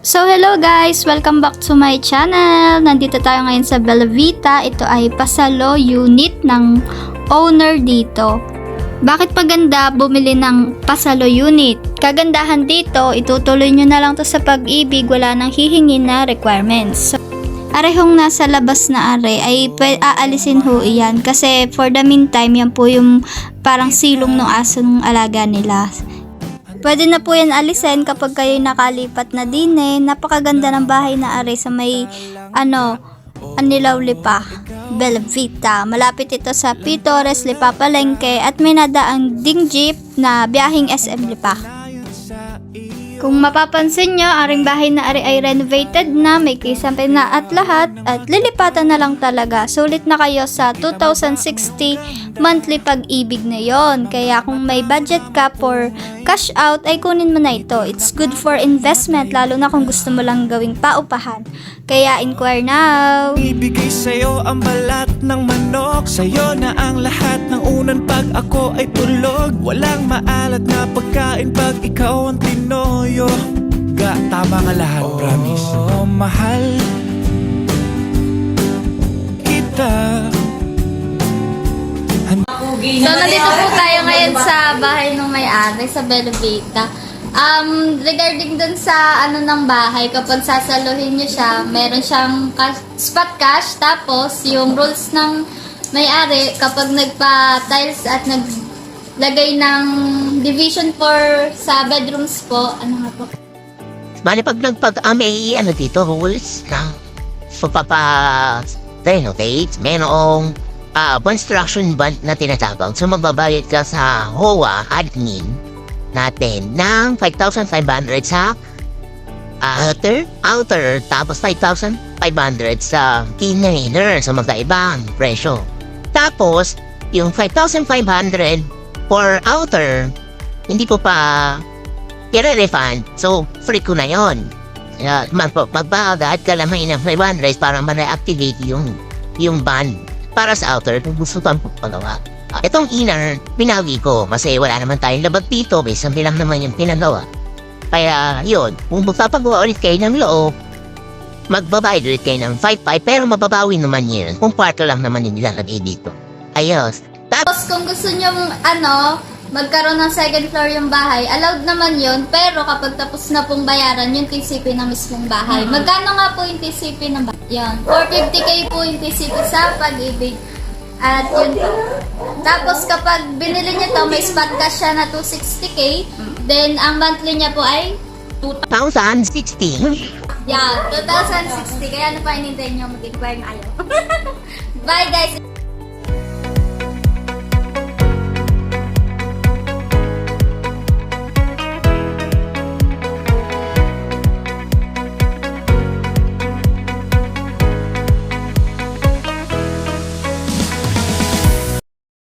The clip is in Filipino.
So hello guys! Welcome back to my channel. Nandito tayo ngayon sa Bella Vita. Ito ay pasalo unit ng owner dito. Bakit maganda bumili ng pasalo unit? Kagandahan dito, itutuloy nyo na lang to sa pag-ibig, wala nang hihingin na requirements. So, arehong nasa labas na are ay aalisin ho iyan kasi for the meantime yan po yung parang silong ng aso ng alaga nila. Pwede na po yan alisin kapag kayo nakalipat na din eh. Napakaganda ng bahay na are sa may Anilaw Lipa, Bella Vita. Malapit ito sa P. Torres, Lipa, Palengke at may nadaang ding jeep na biyaheng SM Lipa. Kung mapapansin nyo, aring bahay na ari ay renovated na, may kisampi na at lahat at lilipatan na lang talaga. Sulit na kayo sa 2,060 monthly pag-ibig na yon. Kaya kung may budget ka for cash out ay kunin mo na ito. It's good for investment lalo na kung gusto mo lang gawing paupahan. Kaya inquire now. Ibigay sa'yo ang balat ng manok, sa'yo na ang lahat ng unan pag ako ay tulog. Walang maalat na pagkain pag ikaw ang tinoyo. Tama nga lahat, promise. Oh, mahal kita. So, nandito po tayo ngayon sa bahay ng may-ari, sa Bella Vita. Regarding dun sa ng bahay, kapag sasaluhin nyo siya, meron siyang spot cash, tapos yung rules ng may-ari, kapag nagpa-tiles at naglagay ng division for sa bedrooms po, Bali pag may dito rules ng pagpapa-renovate, mayroong construction bond na tinatawag. So magbabayad ka sa HOA admin natin ng 5,500 sa outer, tapos 5,500 sa inner, so magkaibang presyo. Tapos yung 5,500 for outer hindi ko pa i-refund, so free ko na yon. Magbabayad ka lamang ng 500 para ma-reactivate yung ban para sa outer kung gusto kang pagawa. Itong inner, pinawi ko kasi wala naman tayong labag dito, may isang lang naman yung pinagawa. Kaya yun, kung magpapagawa ulit kayo ng loob, magbabayad ulit kayo ng 5,500 pero mababawi naman yun kung kwarto lang naman yung nilalagay dito. Ayos. Tapos kung gusto nyo magkaroon ng second floor yung bahay, allowed naman yun, pero kapag tapos na pong bayaran yung TCP ng mismong bahay. Magkano nga po yung TCP ng bahay? Yan, 450k po yung TCP sa pag-ibig. At yun po. Tapos kapag binili niya to, may spot cash siya na 260k, then ang monthly niya po ay 2,060. yeah, 2,060. Kaya ano pa inintay nyo, mag-inquire na kayo. Bye guys!